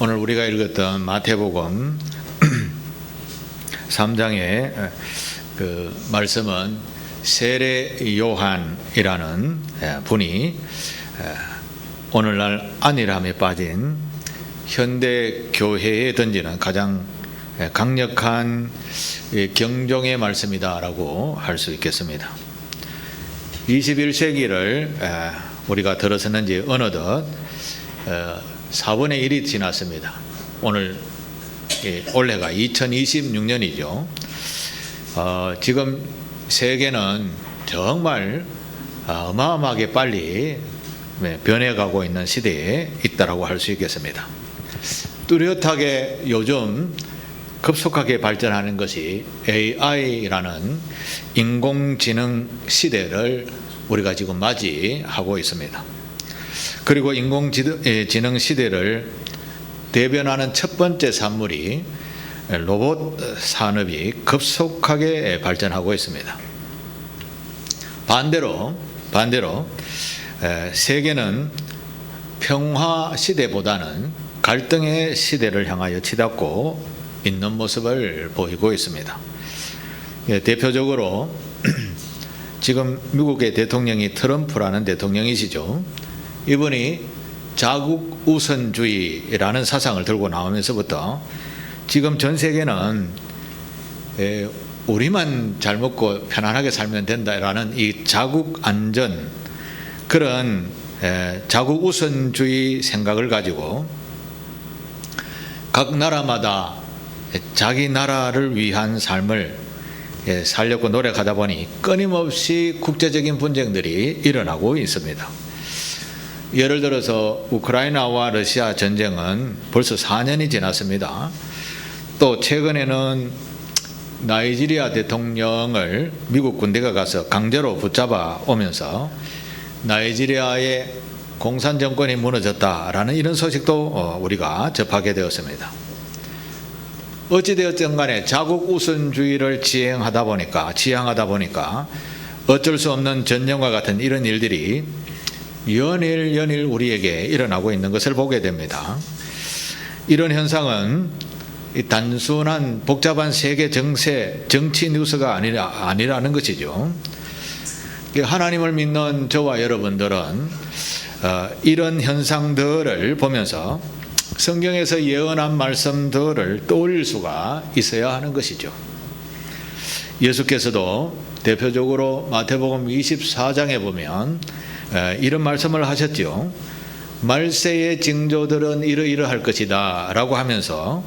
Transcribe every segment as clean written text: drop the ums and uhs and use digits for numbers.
오늘 우리가 읽었던 마태복음 3장의 그 말씀은 세례 요한이라는 분이 오늘날 안일함에 빠진 현대 교회에 던지는 가장 강력한 경종의 말씀이다라고 할 수 있겠습니다. 21세기를 우리가 들어섰는지 어느덧 4분의 1이 지났습니다. 올해가 2026년이죠. 지금 세계는 정말 어마어마하게 빨리 변해가고 있는 시대에 있다라고 할 수 있겠습니다. 뚜렷하게 요즘 급속하게 발전하는 것이 AI라는 인공지능 시대를 우리가 지금 맞이하고 있습니다. 그리고 인공지능 시대를 대변하는 첫 번째 산물이 로봇 산업이 급속하게 발전하고 있습니다. 반대로 세계는 평화 시대보다는 갈등의 시대를 향하여 치닫고 있는 모습을 보이고 있습니다. 대표적으로 지금 미국의 대통령이 트럼프라는 대통령이시죠. 이분이 자국 우선주의라는 사상을 들고 나오면서부터 지금 전 세계는 우리만 잘 먹고 편안하게 살면 된다라는 이 자국 안전, 그런 자국 우선주의 생각을 가지고 각 나라마다 자기 나라를 위한 삶을 살려고 노력하다 보니 끊임없이 국제적인 분쟁들이 일어나고 있습니다. 예를 들어서 우크라이나와 러시아 전쟁은 벌써 4년이 지났습니다. 또 최근에는 나이지리아 대통령을 미국 군대가 가서 강제로 붙잡아 오면서 나이지리아의 공산 정권이 무너졌다라는 이런 소식도 우리가 접하게 되었습니다. 어찌되었든 간에 자국 우선주의를 지향하다 보니까 어쩔 수 없는 전쟁과 같은 이런 일들이 연일 우리에게 일어나고 있는 것을 보게 됩니다. 이런 현상은 단순한 복잡한 세계 정치 뉴스가 아니라는 것이죠. 하나님을 믿는 저와 여러분들은 이런 현상들을 보면서 성경에서 예언한 말씀들을 떠올릴 수가 있어야 하는 것이죠. 예수께서도 대표적으로 마태복음 24장에 보면 이런 말씀을 하셨죠. 말세의 징조들은 이러이러할 것이다 라고 하면서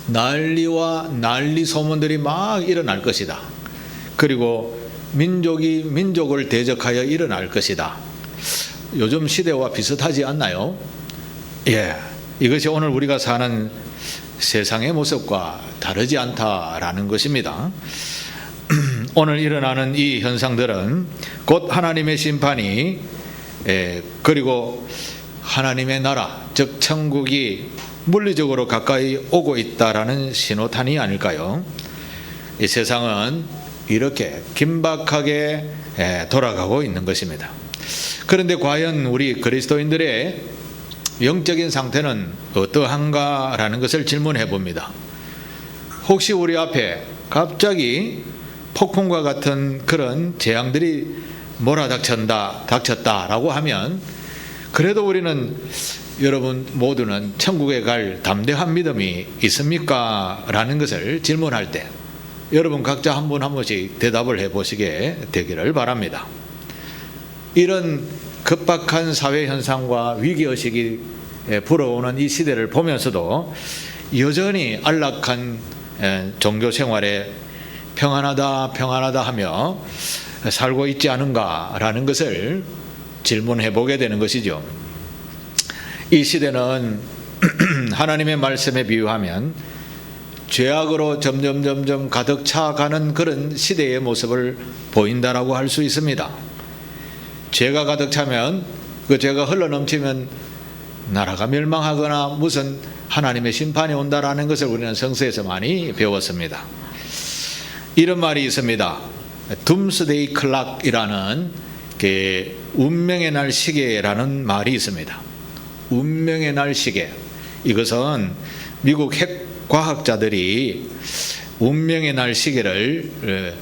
난리와 난리 소문들이 막 일어날 것이다. 그리고 민족이 민족을 대적하여 일어날 것이다. 요즘 시대와 비슷하지 않나요? 이것이 오늘 우리가 사는 세상의 모습과 다르지 않다라는 것입니다. 오늘 일어나는 이 현상들은 곧 하나님의 심판이 그리고 하나님의 나라, 즉 천국이 물리적으로 가까이 오고 있다라는 신호탄이 아닐까요? 이 세상은 이렇게 긴박하게 돌아가고 있는 것입니다. 그런데 과연 우리 그리스도인들의 영적인 상태는 어떠한가라는 것을 질문해 봅니다. 혹시 우리 앞에 갑자기 폭풍과 같은 그런 재앙들이 닥쳤다라고 하면 그래도 우리는, 여러분 모두는 천국에 갈 담대한 믿음이 있습니까? 라는 것을 질문할 때 여러분 각자 한 분 한 번씩 대답을 해보시게 되기를 바랍니다. 이런 급박한 사회 현상과 위기의식이 불어오는 이 시대를 보면서도 여전히 안락한 종교 생활에 평안하다 하며 살고 있지 않은가라는 것을 질문해 보게 되는 것이죠. 이 시대는 하나님의 말씀에 비유하면 죄악으로 점점 가득 차가는 그런 시대의 모습을 보인다라고 할 수 있습니다. 죄가 가득 차면, 그 죄가 흘러넘치면 나라가 멸망하거나 무슨 하나님의 심판이 온다라는 것을 우리는 성서에서 많이 배웠습니다. 이런 말이 있습니다. 둠스데이 클락이라는 운명의 날 시계라는 말이 있습니다. 운명의 날 시계. 이것은 미국 핵과학자들이 운명의 날 시계를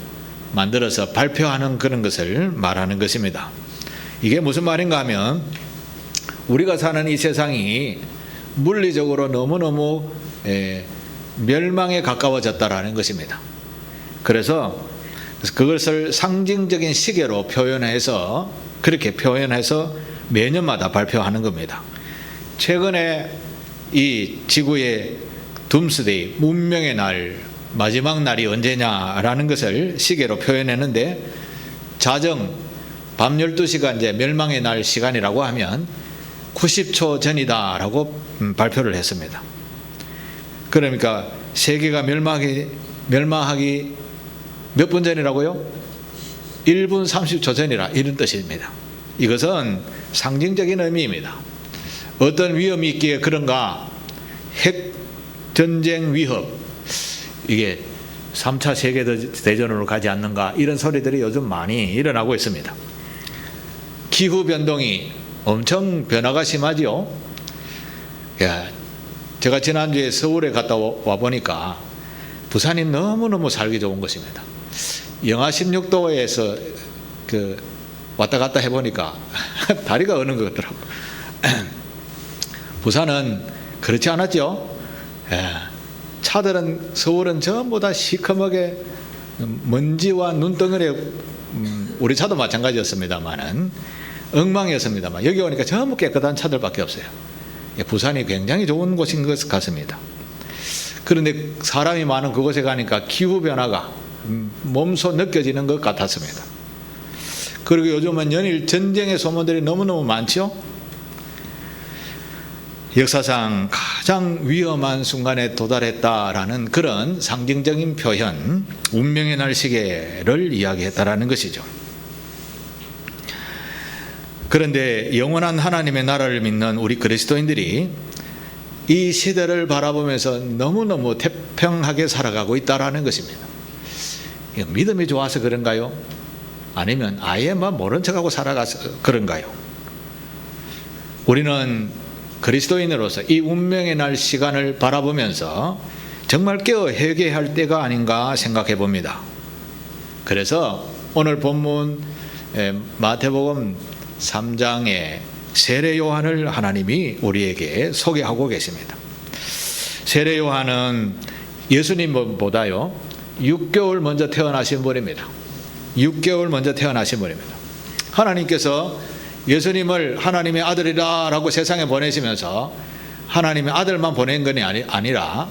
만들어서 발표하는 그런 것을 말하는 것입니다. 이게 무슨 말인가 하면 우리가 사는 이 세상이 물리적으로 너무너무 멸망에 가까워졌다라는 것입니다. 그래서 그것을 상징적인 시계로 표현해서 그렇게 표현해서 매년마다 발표하는 겁니다. 최근에 이 지구의 둠스데이, 운명의 날, 마지막 날이 언제냐라는 것을 시계로 표현했는데 자정 밤 12시가 이제 멸망의 날 시간이라고 하면 90초 전이다라고 발표를 했습니다. 그러니까 세계가 멸망하기 몇 분 전이라고요? 1분 30초 전이라 이런 뜻입니다. 이것은 상징적인 의미입니다. 어떤 위험이 있기에 그런가? 핵전쟁 위협, 이게 3차 세계대전으로 가지 않는가? 이런 소리들이 요즘 많이 일어나고 있습니다. 기후변동이 엄청 변화가 심하죠. 제가 지난주에 서울에 갔다 와 보니까 부산이 너무너무 살기 좋은 것입니다. 영하 16도에서 왔다 갔다 해보니까 다리가 어는 것 같더라고요. 부산은 그렇지 않았죠. 차들은 서울은 전부 다 시커멓게 먼지와 눈덩어리에 우리 차도 마찬가지였습니다만은 엉망이었습니다만 여기 오니까 전부 깨끗한 차들밖에 없어요. 부산이 굉장히 좋은 곳인 것 같습니다. 그런데 사람이 많은 그곳에 가니까 기후변화가 몸소 느껴지는 것 같았습니다. 그리고 요즘은 연일 전쟁의 소문들이 너무너무 많죠. 역사상 가장 위험한 순간에 도달했다라는 그런 상징적인 표현, 운명의 날 시계를 이야기했다라는 것이죠. 그런데 영원한 하나님의 나라를 믿는 우리 그리스도인들이 이 시대를 바라보면서 너무너무 태평하게 살아가고 있다라는 것입니다. 믿음이 좋아서 그런가요? 아니면 아예 모른 척하고 살아가서 그런가요? 우리는 그리스도인으로서 이 운명의 날 시간을 바라보면서 정말 깨어 회개할 때가 아닌가 생각해 봅니다. 그래서 오늘 본문 마태복음 3장의 세례 요한을 하나님이 우리에게 소개하고 계십니다. 세례 요한은 예수님보다요 6개월 먼저 태어나신 분입니다. 6개월 먼저 태어나신 분입니다. 하나님께서 예수님을 하나님의 아들이라고 세상에 보내시면서 하나님의 아들만 보낸 것이 아니라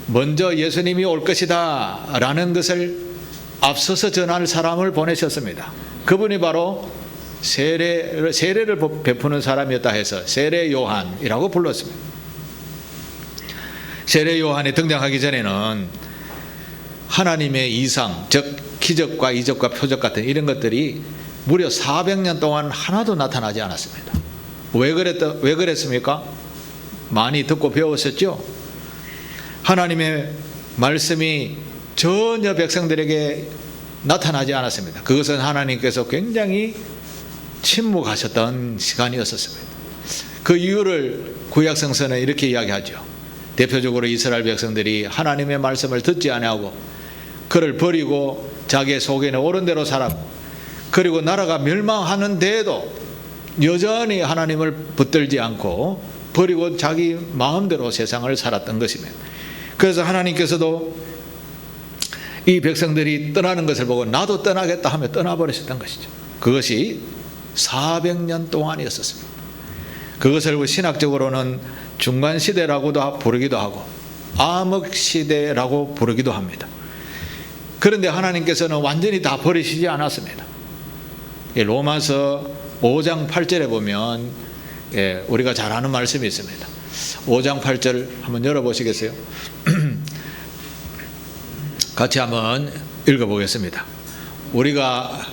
먼저 예수님이 올 것이다 라는 것을 앞서서 전할 사람을 보내셨습니다. 그분이 바로 세례를 베푸는 사람이었다 해서 세례 요한이라고 불렀습니다. 세례 요한이 등장하기 전에는 하나님의 이상, 즉 기적과 이적과 표적 같은 이런 것들이 무려 400년 동안 하나도 나타나지 않았습니다. 왜 그랬습니까? 많이 듣고 배웠었죠. 하나님의 말씀이 전혀 백성들에게 나타나지 않았습니다. 그것은 하나님께서 굉장히 침묵하셨던 시간이었습니다. 그 이유를 구약 성서는 이렇게 이야기하죠. 대표적으로 이스라엘 백성들이 하나님의 말씀을 듣지 아니하고 그를 버리고 자기의 속에는 옳은 대로 살았고, 그리고 나라가 멸망하는데도 여전히 하나님을 붙들지 않고 버리고 자기 마음대로 세상을 살았던 것입니다. 그래서 하나님께서도 이 백성들이 떠나는 것을 보고 나도 떠나겠다 하며 떠나버리셨던 것이죠. 그것이 400년 동안이었습니다. 그것을 신학적으로는 중간시대라고도 부르기도 하고 암흑시대라고 부르기도 합니다. 그런데 하나님께서는 완전히 다 버리시지 않았습니다. 로마서 5장 8절에 보면 우리가 잘 아는 말씀이 있습니다. 5장 8절 한번 열어보시겠어요? 같이 한번 읽어보겠습니다. 우리가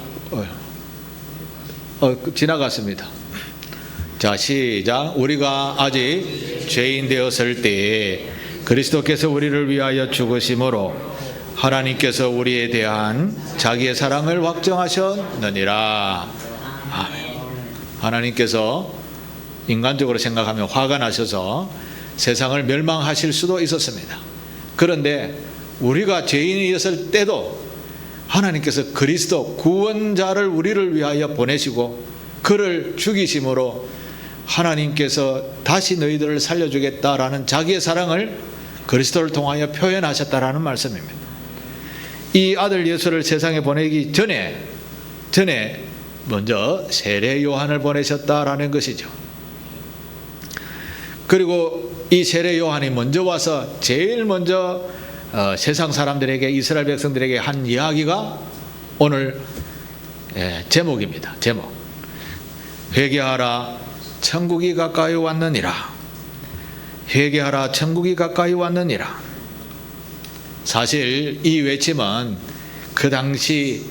지나갔습니다. 자, 시작. 우리가 아직 죄인 되었을 때에 그리스도께서 우리를 위하여 죽으심으로 하나님께서 우리에 대한 자기의 사랑을 확정하셨느니라. 아멘. 하나님께서 인간적으로 생각하면 화가 나셔서 세상을 멸망하실 수도 있었습니다. 그런데 우리가 죄인이었을 때도 하나님께서 그리스도 구원자를 우리를 위하여 보내시고 그를 죽이심으로 하나님께서 다시 너희들을 살려주겠다라는 자기의 사랑을 그리스도를 통하여 표현하셨다라는 말씀입니다. 이 아들 예수를 세상에 보내기 전에 먼저 세례 요한을 보내셨다라는 것이죠. 그리고 이 세례 요한이 먼저 와서 제일 먼저 세상 사람들에게, 이스라엘 백성들에게 한 이야기가 오늘 제목입니다. 제목. 회개하라, 천국이 가까이 왔느니라. 회개하라, 천국이 가까이 왔느니라. 사실 이 외침은 그 당시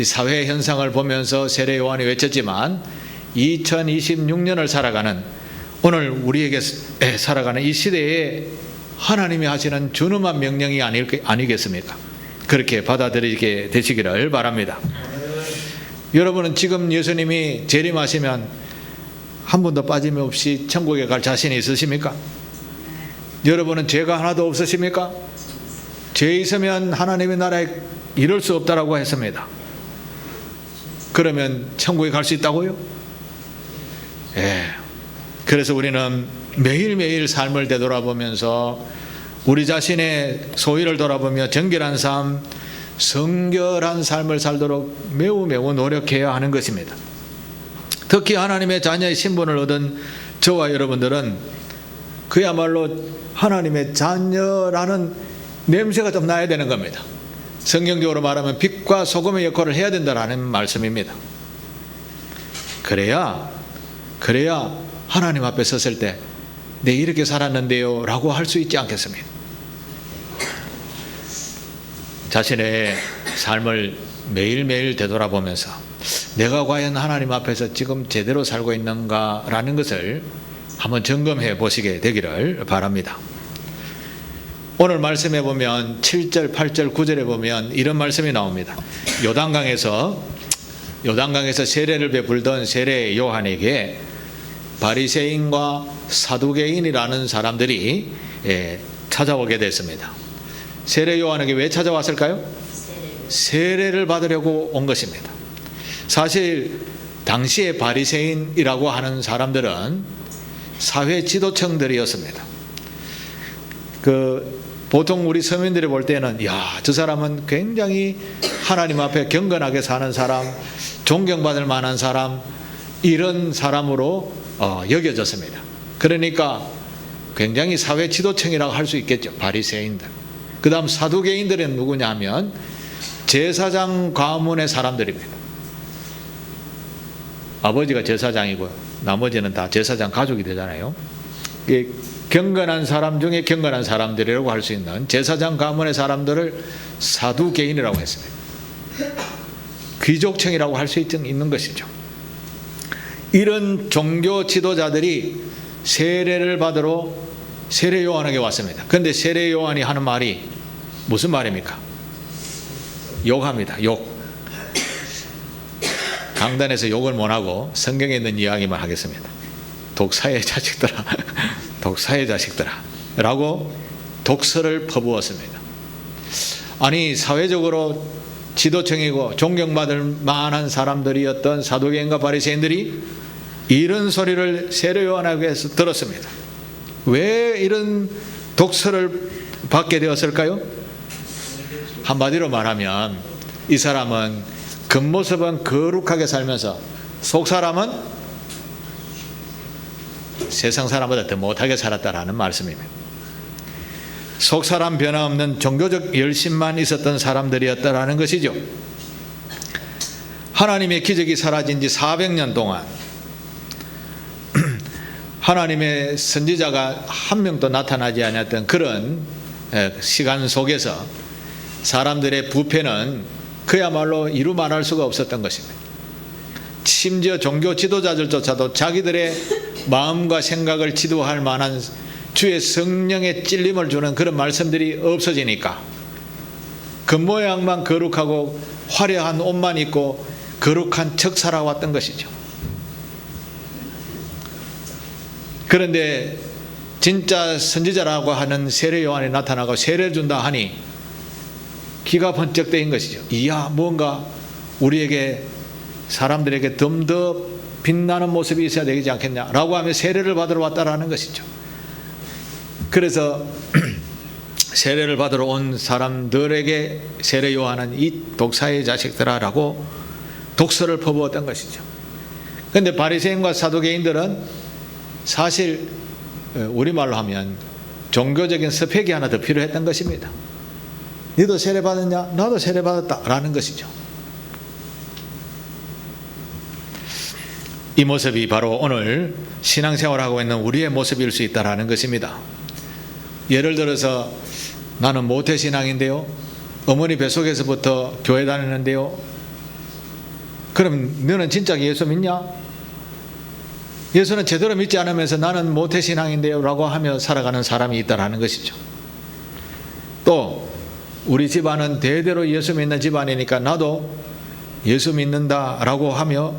사회 현상을 보면서 세례 요한이 외쳤지만 2026년을 살아가는, 오늘 우리에게 살아가는 이 시대에 하나님이 하시는 준엄한 명령이 아니겠습니까? 그렇게 받아들이게 되시기를 바랍니다. 여러분은 지금 예수님이 재림하시면 한 번도 빠짐없이 천국에 갈 자신이 있으십니까? 여러분은 죄가 하나도 없으십니까? 죄 있으면 하나님의 나라에 이룰 수 없다라고 했습니다. 그러면 천국에 갈 수 있다고요? 그래서 우리는 매일매일 삶을 되돌아보면서 우리 자신의 소위를 돌아보며 정결한 삶, 성결한 삶을 살도록 매우 노력해야 하는 것입니다. 특히 하나님의 자녀의 신분을 얻은 저와 여러분들은 그야말로 하나님의 자녀라는 냄새가 좀 나야 되는 겁니다. 성경적으로 말하면 빛과 소금의 역할을 해야 된다는 말씀입니다. 그래야 하나님 앞에 섰을 때 내 이렇게 살았는데요 라고 할 수 있지 않겠습니까? 자신의 삶을 매일매일 되돌아보면서 내가 과연 하나님 앞에서 지금 제대로 살고 있는가라는 것을 한번 점검해 보시게 되기를 바랍니다. 오늘 말씀에 보면 7절, 8절, 9절에 보면 이런 말씀이 나옵니다. 요단강에서 세례를 베풀던 세례 요한에게 바리새인과 사두개인이라는 사람들이 찾아오게 됐습니다. 세례 요한에게 왜 찾아왔을까요? 세례를 받으려고 온 것입니다. 사실 당시에 바리새인이라고 하는 사람들은 사회 지도층들이었습니다. 보통 우리 서민들이 볼 때는 저 사람은 굉장히 하나님 앞에 경건하게 사는 사람, 존경받을 만한 사람, 이런 사람으로 여겨졌습니다. 그러니까 굉장히 사회 지도층이라고 할 수 있겠죠. 바리새인들. 그 다음 사두개인들은 누구냐 하면 제사장 가문의 사람들입니다. 아버지가 제사장이고 나머지는 다 제사장 가족이 되잖아요. 경건한 사람 중에 경건한 사람들이라고 할 수 있는 제사장 가문의 사람들을 사두개인이라고 했습니다. 귀족층이라고 할 수 있는 것이죠. 이런 종교 지도자들이 세례를 받으러 세례 요한에게 왔습니다. 그런데 세례 요한이 하는 말이 무슨 말입니까? 욕합니다. 욕. 강단에서 욕을 못하고 성경에 있는 이야기만 하겠습니다. 독사의 자식들아, 독사의 자식들아 라고 독설을 퍼부었습니다. 아니, 사회적으로 지도층이고 존경받을 만한 사람들이었던 사두개인과 바리새인들이 이런 소리를 세례 요한에게서 들었습니다. 왜 이런 독설을 받게 되었을까요? 한마디로 말하면 이 사람은 겉모습은 거룩하게 살면서 속사람은 세상 사람보다 더 못하게 살았다라는 말씀입니다. 속사람 변화없는 종교적 열심만 있었던 사람들이었다라는 것이죠. 하나님의 기적이 사라진 지 400년 동안 하나님의 선지자가 한 명도 나타나지 않았던 그런 시간 속에서 사람들의 부패는 그야말로 이루 말할 수가 없었던 것입니다. 심지어 종교 지도자들조차도 자기들의 마음과 생각을 지도할 만한 주의 성령의 찔림을 주는 그런 말씀들이 없어지니까 겉모양만 거룩하고 화려한 옷만 입고 거룩한 척 살아왔던 것이죠. 그런데 진짜 선지자라고 하는 세례 요한이 나타나고 세례를 준다 하니 기가 번쩍 뜨인 것이죠. 이야, 뭔가 우리에게, 사람들에게 좀 더 빛나는 모습이 있어야 되지 않겠냐라고 하며 세례를 받으러 왔다라는 것이죠. 그래서 세례를 받으러 온 사람들에게 세례 요한은 이 독사의 자식들아라고 독서를 퍼부었던 것이죠. 그런데 바리새인과 사두개인들은 사실 우리말로 하면 종교적인 스펙이 하나 더 필요했던 것입니다. 너도 세례 받았냐? 나도 세례 받았다라는 것이죠. 이 모습이 바로 오늘 신앙생활하고 있는 우리의 모습일 수 있다라는 것입니다. 예를 들어서 나는 모태신앙인데요, 어머니 뱃속에서부터 교회 다니는데요, 그럼 너는 진짜 예수 믿냐? 예수는 제대로 믿지 않으면서 나는 모태신앙인데요 라고 하며 살아가는 사람이 있다라는 것이죠. 또 우리 집안은 대대로 예수 믿는 집안이니까 나도 예수 믿는다라고 하며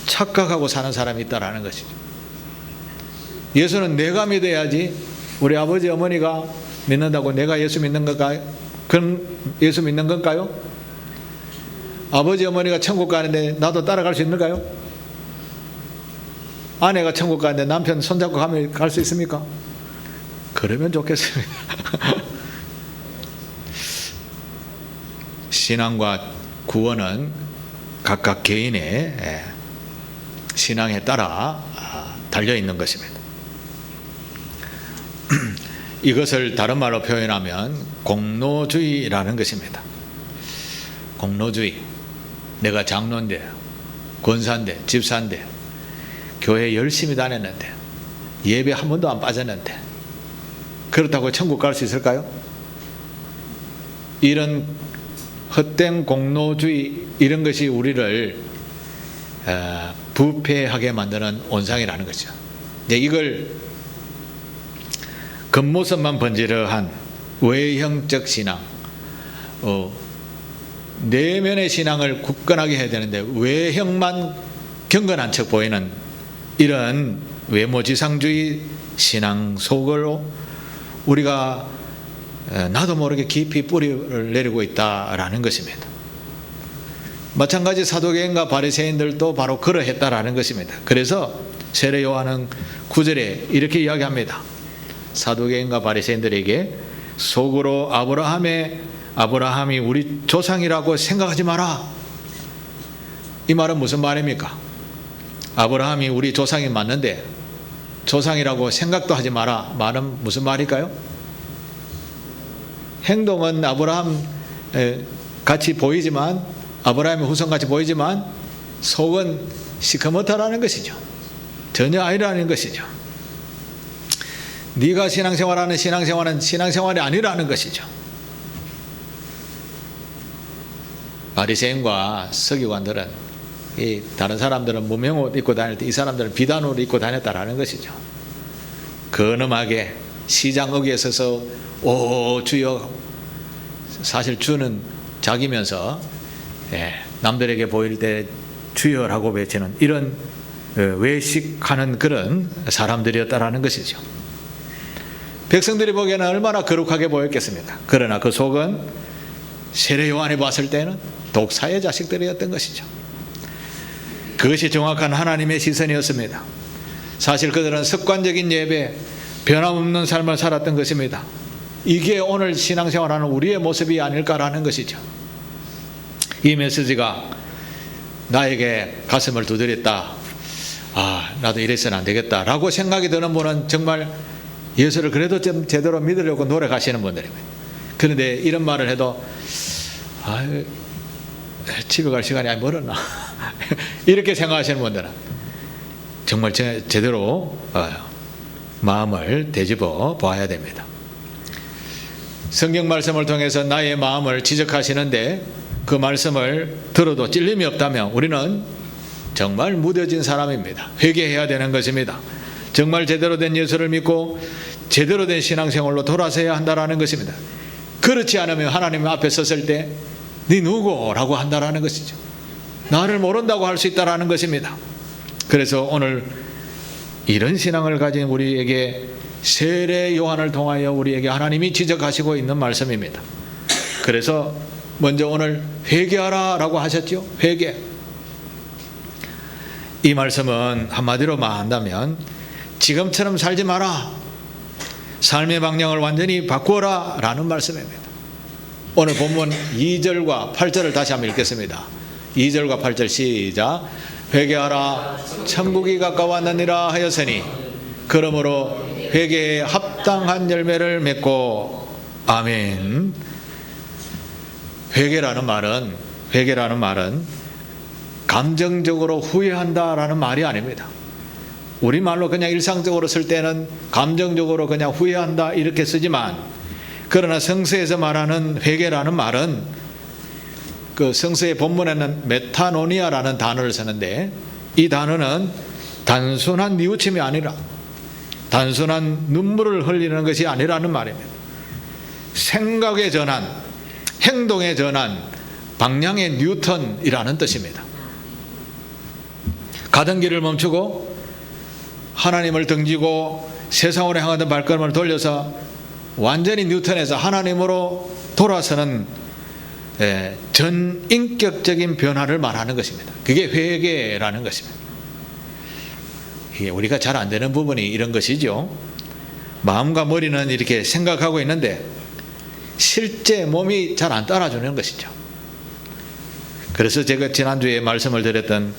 착각하고 사는 사람이 있다라는 것이죠. 예수는 내가 믿어야지, 우리 아버지 어머니가 믿는다고 내가 예수 믿는 건가요? 그럼 예수 믿는 건가요? 아버지 어머니가 천국 가는데 나도 따라갈 수 있는가요? 아내가 천국 가는데 남편 손잡고 가면 갈 수 있습니까? 그러면 좋겠습니다. 신앙과 구원은 각각 개인의 신앙에 따라 달려있는 것입니다. 이것을 다른 말로 표현하면 공로주의라는 것입니다. 공로주의. 내가 장로인데, 권사인데, 집사인데, 교회 열심히 다녔는데, 예배 한 번도 안 빠졌는데, 그렇다고 천국 갈 수 있을까요? 이런 헛된 공로주의, 이런 것이 우리를 부패하게 만드는 온상이라는 거죠. 이걸 겉모습만 번지르한 외형적 신앙, 내면의 신앙을 굳건하게 해야 되는데 외형만 경건한 척 보이는 이런 외모지상주의 신앙 속으로 우리가 나도 모르게 깊이 뿌리를 내리고 있다라는 것입니다. 마찬가지 사두개인과 바리새인들도 바로 그러했다라는 것입니다. 그래서 세례 요한은 9절에 이렇게 이야기합니다. 사두개인과 바리새인들에게 속으로 아브라함이 우리 조상이라고 생각하지 마라. 이 말은 무슨 말입니까? 아브라함이 우리 조상이 맞는데 조상이라고 생각도 하지 마라. 말은 무슨 말일까요? 행동은 아브라함 같이 보이지만, 아브라함의 후손같이 보이지만 속은 시커멓다라는 것이죠. 전혀 아니라는 것이죠. 네가 신앙생활하는 신앙생활은 신앙생활이 아니라는 것이죠. 바리새인과 서기관들은, 이 다른 사람들은 무명옷 입고 다닐 때 이 사람들은 비단옷을 입고 다녔다라는 것이죠. 근엄하게 시장 어귀에 서서 오 주여, 사실 주는 자기면서 남들에게 보일 때 주여라고 외치는 이런 외식하는 그런 사람들이었다라는 것이죠. 백성들이 보기에는 얼마나 거룩하게 보였겠습니까? 그러나 그 속은 세례 요한이 봤을 때는 독사의 자식들이었던 것이죠. 그것이 정확한 하나님의 시선이었습니다. 사실 그들은 습관적인 예배, 변함없는 삶을 살았던 것입니다. 이게 오늘 신앙생활하는 우리의 모습이 아닐까라는 것이죠. 이 메시지가 나에게 가슴을 두드렸다, 나도 이래서는 안 되겠다 라고 생각이 드는 분은 정말 예수를 그래도 좀 제대로 믿으려고 노력하시는 분들입니다. 그런데 이런 말을 해도 집에 갈 시간이 멀었나 이렇게 생각하시는 분들은 정말 제대로 마음을 되짚어 봐야 됩니다. 성경 말씀을 통해서 나의 마음을 지적하시는데 그 말씀을 들어도 찔림이 없다면 우리는 정말 무뎌진 사람입니다. 회개해야 되는 것입니다. 정말 제대로 된 예수를 믿고 제대로 된 신앙생활로 돌아서야 한다는 것입니다. 그렇지 않으면 하나님 앞에 섰을 때 네 누구라고 한다는 것이죠. 나를 모른다고 할 수 있다는 것입니다. 그래서 오늘 이런 신앙을 가진 우리에게 세례 요한을 통하여 우리에게 하나님이 지적하시고 있는 말씀입니다. 그래서 먼저 오늘 회개하라 라고 하셨죠. 회개. 이 말씀은 한마디로 말한다면 지금처럼 살지 마라, 삶의 방향을 완전히 바꾸어라 라는 말씀입니다. 오늘 본문 2절과 8절을 다시 한번 읽겠습니다. 2절과 8절 시작. 회개하라, 천국이 가까웠느니라 하였으니 그러므로 회개에 합당한 열매를 맺고. 아멘. 회개라는 말은 감정적으로 후회한다라는 말이 아닙니다. 우리말로 그냥 일상적으로 쓸 때는 감정적으로 그냥 후회한다 이렇게 쓰지만, 그러나 성서에서 말하는 회개라는 말은 그 성서의 본문에는 메타노니아라는 단어를 쓰는데, 이 단어는 단순한 뉘우침이 아니라 단순한 눈물을 흘리는 것이 아니라는 말입니다. 생각의 전환, 행동의 전환, 방향의 뉴턴이라는 뜻입니다. 가던 길을 멈추고 하나님을 등지고 세상으로 향하던 발걸음을 돌려서 완전히 뉴턴에서 하나님으로 돌아서는 전인격적인 변화를 말하는 것입니다. 그게 회개라는 것입니다. 이게 우리가 잘 안 되는 부분이 이런 것이죠. 마음과 머리는 이렇게 생각하고 있는데 실제 몸이 잘 안 따라주는 것이죠. 그래서 제가 지난주에 말씀을 드렸던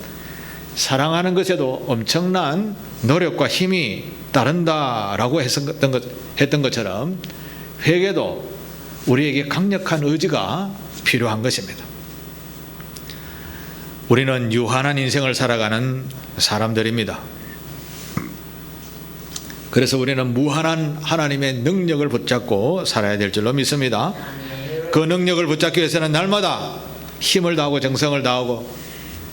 사랑하는 것에도 엄청난 노력과 힘이 따른다라고 했던 것처럼 회개도 우리에게 강력한 의지가 필요한 것입니다. 우리는 유한한 인생을 살아가는 사람들입니다. 그래서 우리는 무한한 하나님의 능력을 붙잡고 살아야 될 줄로 믿습니다. 그 능력을 붙잡기 위해서는 날마다 힘을 다하고 정성을 다하고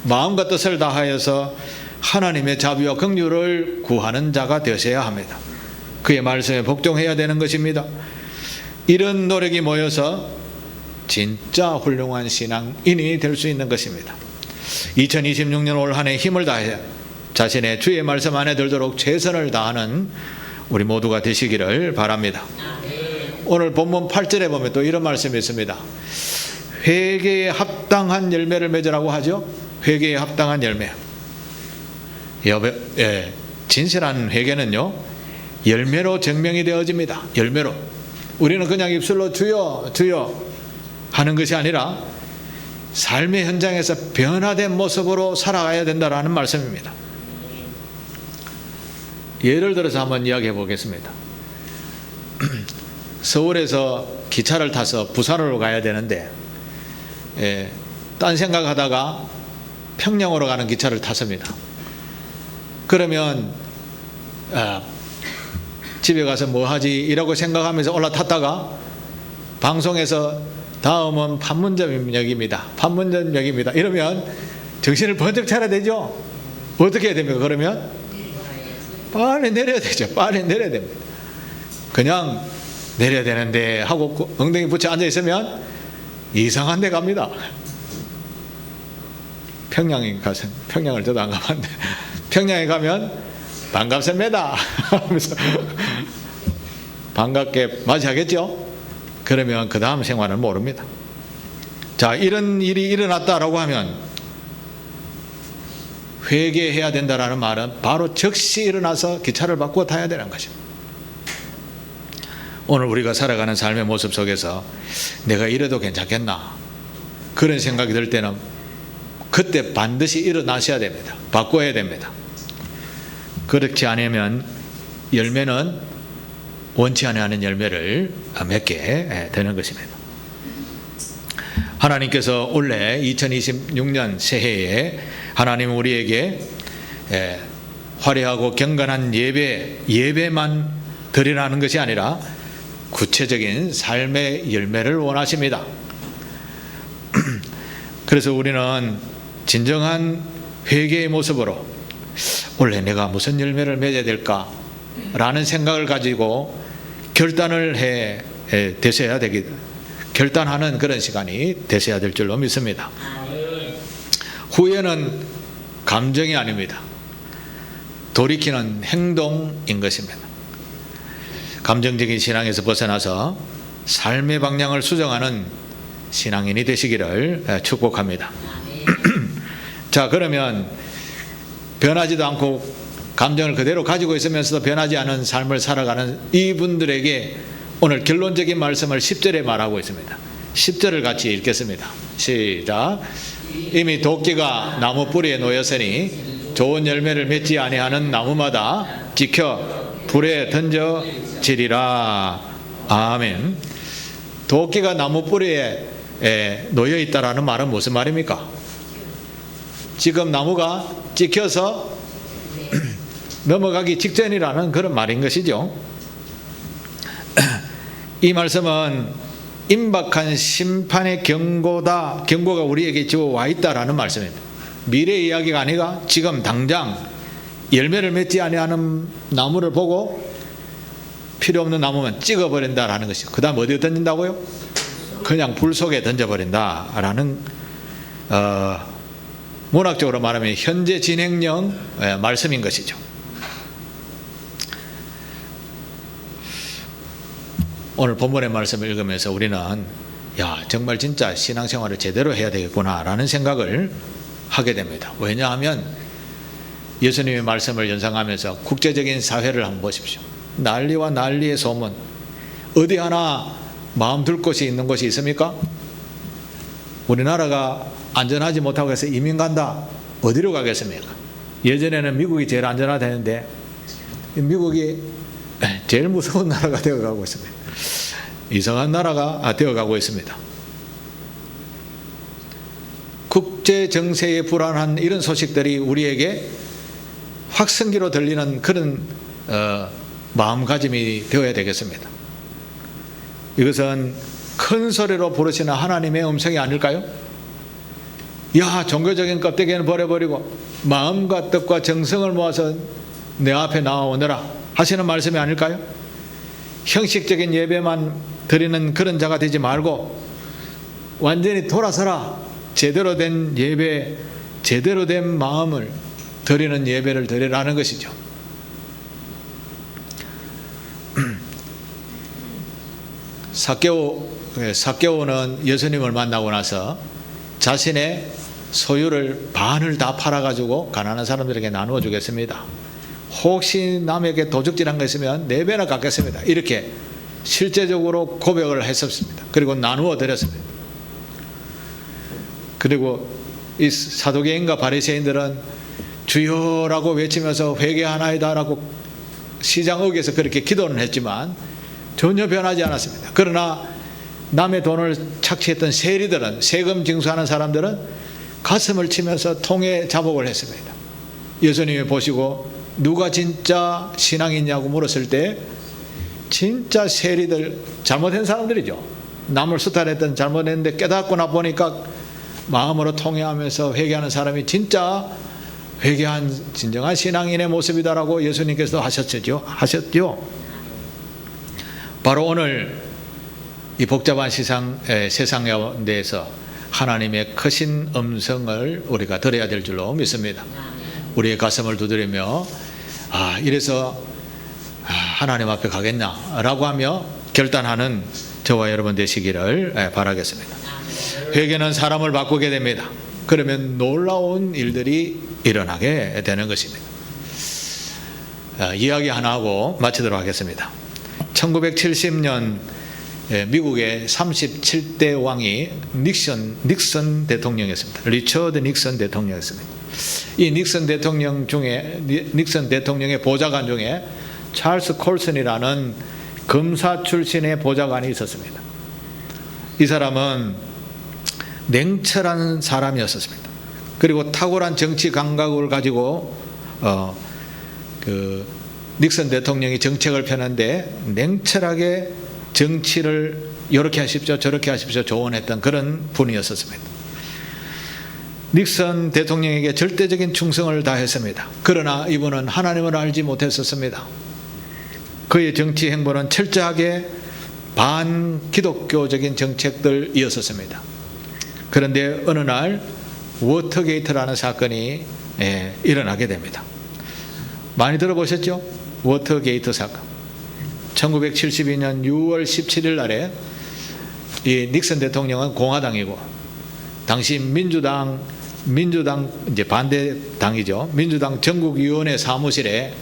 마음과 뜻을 다하여서 하나님의 자비와 긍휼을 구하는 자가 되셔야 합니다. 그의 말씀에 복종해야 되는 것입니다. 이런 노력이 모여서 진짜 훌륭한 신앙인이 될 수 있는 것입니다. 2026년 올 한 해 힘을 다해 자신의 주의 말씀 안에 들도록 최선을 다하는 우리 모두가 되시기를 바랍니다. 오늘 본문 8절에 보면 또 이런 말씀이 있습니다. 회개에 합당한 열매를 맺으라고 하죠. 회개에 합당한 열매. 진실한 회개는요, 열매로 증명이 되어집니다. 열매로. 우리는 그냥 입술로 주여 주여 하는 것이 아니라 삶의 현장에서 변화된 모습으로 살아가야 된다라는 말씀입니다. 예를 들어서 한번 이야기해 보겠습니다. 서울에서 기차를 타서 부산으로 가야 되는데 딴 생각하다가 평양으로 가는 기차를 탔습니다. 그러면 집에 가서 뭐 하지 이라고 생각하면서 올라탔다가 방송에서 다음은 판문점역입니다. 판문점역입니다. 이러면 정신을 번쩍 차려야 되죠. 어떻게 해야 됩니까? 그러면 빨리 내려야 되죠. 빨리 내려야 됩니다. 그냥 내려야 되는데 하고 엉덩이 붙여 앉아 있으면 이상한 데 갑니다. 평양에 가서, 평양을 저도 안 가봤는데 평양에 가면 반갑습니다 하면서 반갑게 맞이하겠죠. 그러면 그 다음 생활은 모릅니다. 자, 이런 일이 일어났다라고 하면 회개해야 된다라는 말은 바로 즉시 일어나서 기차를 바꾸어 타야 되는 것입니다. 오늘 우리가 살아가는 삶의 모습 속에서 내가 이래도 괜찮겠나 그런 생각이 들 때는 그때 반드시 일어나셔야 됩니다. 바꿔야 됩니다. 그렇지 않으면 열매는 원치 않는 열매를 맺게 되는 것입니다. 하나님께서 올해 2026년 새해에 하나님은 우리에게 화려하고 경건한 예배만 드리라는 것이 아니라 구체적인 삶의 열매를 원하십니다. 그래서 우리는 진정한 회개의 모습으로 원래 내가 무슨 열매를 맺어야 될까 라는 생각을 가지고 결단을 되셔야 되기, 결단하는 그런 시간이 되셔야 될 줄로 믿습니다. 후회는 감정이 아닙니다. 돌이키는 행동인 것입니다. 감정적인 신앙에서 벗어나서 삶의 방향을 수정하는 신앙인이 되시기를 축복합니다. 자, 그러면 변하지도 않고 감정을 그대로 가지고 있으면서도 변하지 않은 삶을 살아가는 이분들에게 오늘 결론적인 말씀을 10절에 말하고 있습니다. 10절을 같이 읽겠습니다. 시작. 이미 도끼가 나무 뿌리에 놓였으니 좋은 열매를 맺지 아니하는 나무마다 지켜 불에 던져지리라. 아멘. 도끼가 나무 뿌리에 놓여 있다라는 말은 무슨 말입니까? 지금 나무가 찍혀서 넘어가기 직전이라는 그런 말인 것이죠. 이 말씀은 임박한 심판의 경고가 우리에게 지금 와 있다라는 말씀입니다. 미래 이야기가 아니라 지금 당장 열매를 맺지 아니하는 나무를 보고 필요 없는 나무만 찍어버린다라는 것이죠. 그 다음 어디에 던진다고요? 그냥 불 속에 던져버린다라는 문학적으로 말하면 현재 진행형 말씀인 것이죠. 오늘 본문의 말씀을 읽으면서 우리는 정말 진짜 신앙생활을 제대로 해야 되겠구나라는 생각을 하게 됩니다. 왜냐하면 예수님의 말씀을 연상하면서 국제적인 사회를 한번 보십시오. 난리와 난리의 소문, 어디 하나 마음 둘 곳이 있는 곳이 있습니까? 우리나라가 안전하지 못하고 해서 이민 간다, 어디로 가겠습니까? 예전에는 미국이 제일 안전하다 했는데 미국이 제일 무서운 나라가 되어가고 있습니다. 이상한 나라가 되어가고 있습니다. 국제 정세에 불안한 이런 소식들이 우리에게 확성기로 들리는 그런 마음가짐이 되어야 되겠습니다. 이것은 큰 소리로 부르시는 하나님의 음성이 아닐까요? 종교적인 껍데기는 버려버리고 마음과 뜻과 정성을 모아서 내 앞에 나와오너라 하시는 말씀이 아닐까요? 형식적인 예배만 드리는 그런 자가 되지 말고 완전히 돌아서라. 제대로 된 예배, 제대로 된 마음을 드리는 예배를 드리라는 것이죠. 삭개오는 예수님을 만나고 나서 자신의 소유를 반을 다 팔아가지고 가난한 사람들에게 나누어 주겠습니다. 혹시 남에게 도둑질한 거 있으면 4배나 갚겠습니다. 이렇게 실제적으로 고백을 했었습니다. 그리고 나누어 드렸습니다. 그리고 이 사두개인과 바리새인들은 주여라고 외치면서 회개하나이다라고 시장역에서 그렇게 기도는 했지만 전혀 변하지 않았습니다. 그러나 남의 돈을 착취했던 세리들은, 세금 징수하는 사람들은 가슴을 치면서 통에 자복을 했습니다. 예수님이 보시고 누가 진짜 신앙이 있냐고 물었을 때 진짜 세리들, 잘못한 사람들이죠. 남을 수탈했던 잘못했는데 깨닫고 나 보니까 마음으로 통회하면서 회개하는 사람이 진짜 회개한 진정한 신앙인의 모습이다라고 예수님께서 하셨죠. 바로 오늘 이 복잡한 세상 가운데에서 하나님의 크신 음성을 우리가 들어야 될 줄로 믿습니다. 우리의 가슴을 두드리며 이래서 하나님 앞에 가겠냐라고 하며 결단하는 저와 여러분 되시기를 바라겠습니다. 회개는 사람을 바꾸게 됩니다. 그러면 놀라운 일들이 일어나게 되는 것입니다. 이야기 하나 하고 마치도록 하겠습니다. 1970년 미국의 37대 왕이 닉슨 대통령이었습니다. 리처드 닉슨 대통령이었습니다. 이 닉슨 대통령의 보좌관 중에 찰스 콜슨이라는 검사 출신의 보좌관이 있었습니다. 이 사람은 냉철한 사람이었습니다. 그리고 탁월한 정치 감각을 가지고 닉슨 대통령이 정책을 펴는데 냉철하게 정치를 이렇게 하십시오 저렇게 하십시오 조언했던 그런 분이었습니다. 닉슨 대통령에게 절대적인 충성을 다했습니다. 그러나 이분은 하나님을 알지 못했었습니다. 그의 정치 행보는 철저하게 반기독교적인 정책들이었습니다. 그런데 어느 날 워터게이트라는 사건이 일어나게 됩니다. 많이 들어보셨죠? 워터게이트 사건. 1972년 6월 17일 날에 이 닉슨 대통령은 공화당이고 당시 민주당 이제 반대당이죠. 민주당 전국위원회 사무실에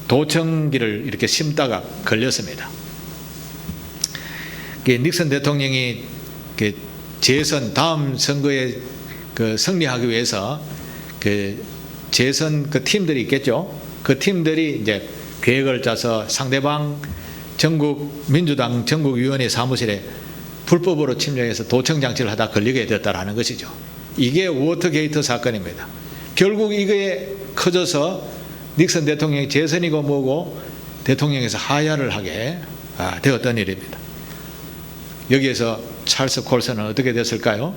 도청기를 이렇게 심다가 걸렸습니다. 닉슨 대통령이 재선 다음 선거에 승리하기 위해서 재선 팀들이 있겠죠. 그 팀들이 이제 계획을 짜서 상대방 민주당 전국위원회 사무실에 불법으로 침략해서 도청 장치를 하다 걸리게 되었다라는 것이죠. 이게 워터게이트 사건입니다. 결국 이게 커져서 닉슨 대통령이 재선이고 뭐고 대통령에서 하야를 하게 되었던 일입니다. 여기에서 찰스 콜슨은 어떻게 됐을까요?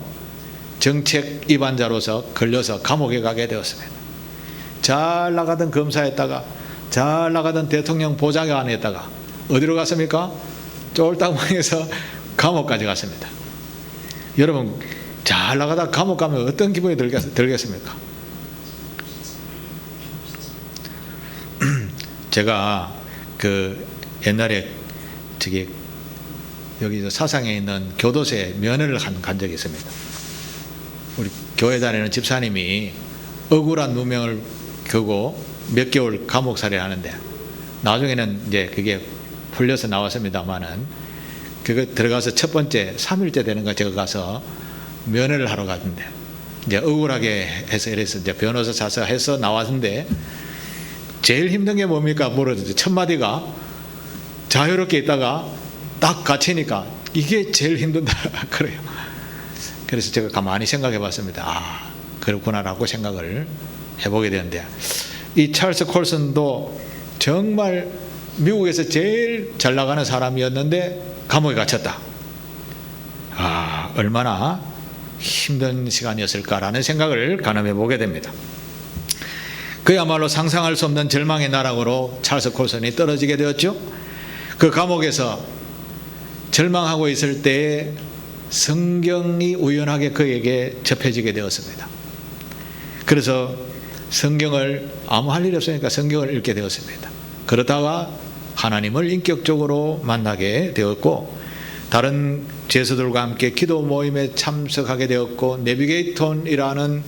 정책 위반자로서 걸려서 감옥에 가게 되었습니다. 잘 나가던 검사였다가 잘 나가던 대통령 보좌관이었다가 어디로 갔습니까? 쫄딱 망해서 감옥까지 갔습니다. 여러분, 잘 나가다 감옥 가면 어떤 기분이 들겠습니까? 제가 옛날에 여기 사상에 있는 교도소에 면회를 간 적이 있습니다. 우리 교회 다니는 집사님이 억울한 누명을 겨고 몇 개월 감옥살이를 하는데 나중에는 이제 그게 풀려서 나왔습니다만은 그거 들어가서 첫 번째 3일째 되는 거 제가 가서 면회를 하러 갔는데 이제 억울하게 해서 이래서 이제 변호사 사서 해서 나왔는데 제일 힘든 게 뭡니까? 물어줬죠. 첫 마디가 자유롭게 있다가 딱 갇히니까 이게 제일 힘든다 그래요. 그래서 제가 가만히 생각해 봤습니다. 그렇구나라고 생각을 해보게 되는데 이 찰스 콜슨도 정말 미국에서 제일 잘 나가는 사람이었는데 감옥에 갇혔다. 얼마나 힘든 시간이었을까라는 생각을 가늠해 보게 됩니다. 그야말로 상상할 수 없는 절망의 나락으로 찰스 콜슨이 떨어지게 되었죠. 그 감옥에서 절망하고 있을 때에 성경이 우연하게 그에게 접해지게 되었습니다. 그래서 성경을 아무 할 일이 없으니까 성경을 읽게 되었습니다. 그러다가 하나님을 인격적으로 만나게 되었고 다른 제수들과 함께 기도 모임에 참석하게 되었고 내비게이톤이라는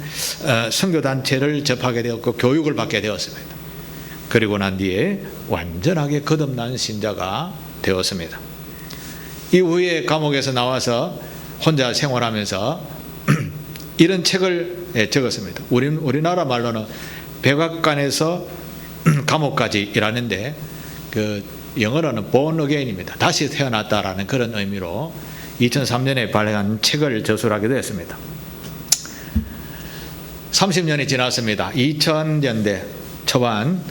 선교단체를 접하게 되었고 교육을 받게 되었습니다. 그리고 난 뒤에 완전하게 거듭난 신자가 되었습니다. 이후에 감옥에서 나와서 혼자 생활하면서 이런 책을 적었습니다. 우리나라 말로는 백악관에서 감옥까지 일하는데 영어로는 born again입니다. 다시 태어났다라는 그런 의미로 2003년에 발행한 책을 저술하게 되었습니다. 30년이 지났습니다. 2000년대 초반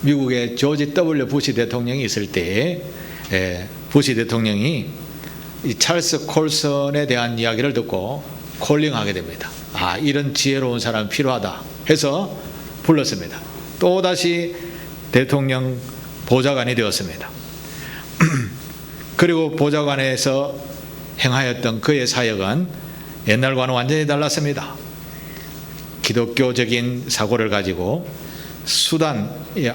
미국의 조지 W. 부시 대통령이 있을 때에 부시 대통령이 이 찰스 콜슨에 대한 이야기를 듣고 콜링하게 됩니다. 이런 지혜로운 사람이 필요하다 해서 불렀습니다. 또다시 대통령 보좌관이 되었습니다. 그리고 보좌관에서 행하였던 그의 사역은 옛날과는 완전히 달랐습니다. 기독교적인 사고를 가지고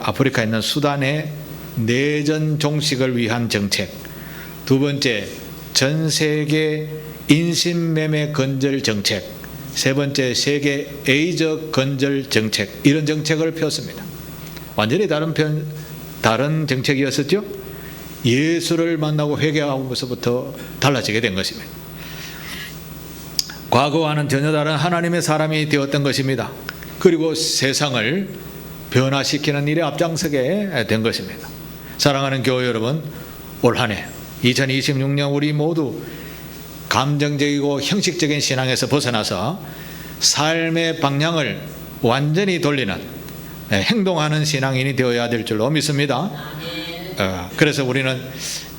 아프리카에 있는 수단의 내전 종식을 위한 정책, 두 번째 전 세계 인신매매 건절 정책, 세 번째 세계 에이즈 건절 정책, 이런 정책을 폈습니다. 완전히 다른 정책이었었죠. 예수를 만나고 회개하고서부터 달라지게 된 것입니다. 과거와는 전혀 다른 하나님의 사람이 되었던 것입니다. 그리고 세상을 변화시키는 일에 앞장서게 된 것입니다. 사랑하는 교회 여러분, 올 한 해 2026년 우리 모두 감정적이고 형식적인 신앙에서 벗어나서 삶의 방향을 완전히 돌리는 행동하는 신앙인이 되어야 될 줄로 믿습니다. 그래서 우리는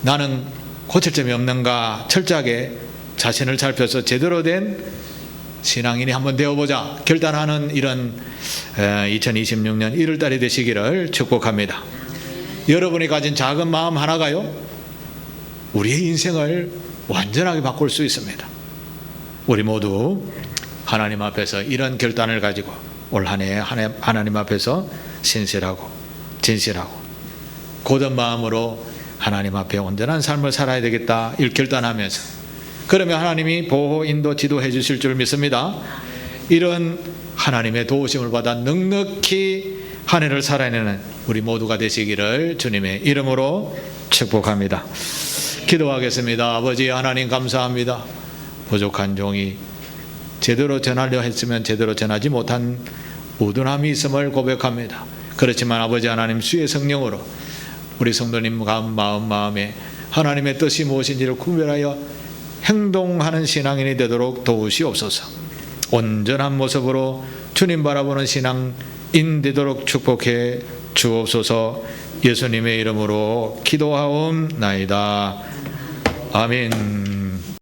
나는 고칠 점이 없는가 철저하게 자신을 살펴서 제대로 된 신앙인이 한번 되어보자 결단하는 이런 2026년 1월달이 되시기를 축복합니다. 여러분이 가진 작은 마음 하나가요, 우리의 인생을 완전하게 바꿀 수 있습니다. 우리 모두 하나님 앞에서 이런 결단을 가지고 올 한 해 하나님 앞에서 신실하고 진실하고 고든 마음으로 하나님 앞에 온전한 삶을 살아야 되겠다 일결단하면서, 그러면 하나님이 보호, 인도, 지도해 주실 줄 믿습니다. 이런 하나님의 도우심을 받아 넉넉히 한 해를 살아내는 우리 모두가 되시기를 주님의 이름으로 축복합니다. 기도하겠습니다. 아버지 하나님 감사합니다. 부족한 종이 제대로 전하려 했으면 제대로 전하지 못한 우둔함이 있음을 고백합니다. 그렇지만 아버지 하나님 주의 성령으로 우리 성도님 마음에 하나님의 뜻이 무엇인지를 구별하여 행동하는 신앙인이 되도록 도우시옵소서. 온전한 모습으로 주님 바라보는 신앙인 되도록 축복해 주옵소서. 예수님의 이름으로 기도하옵나이다. 아멘.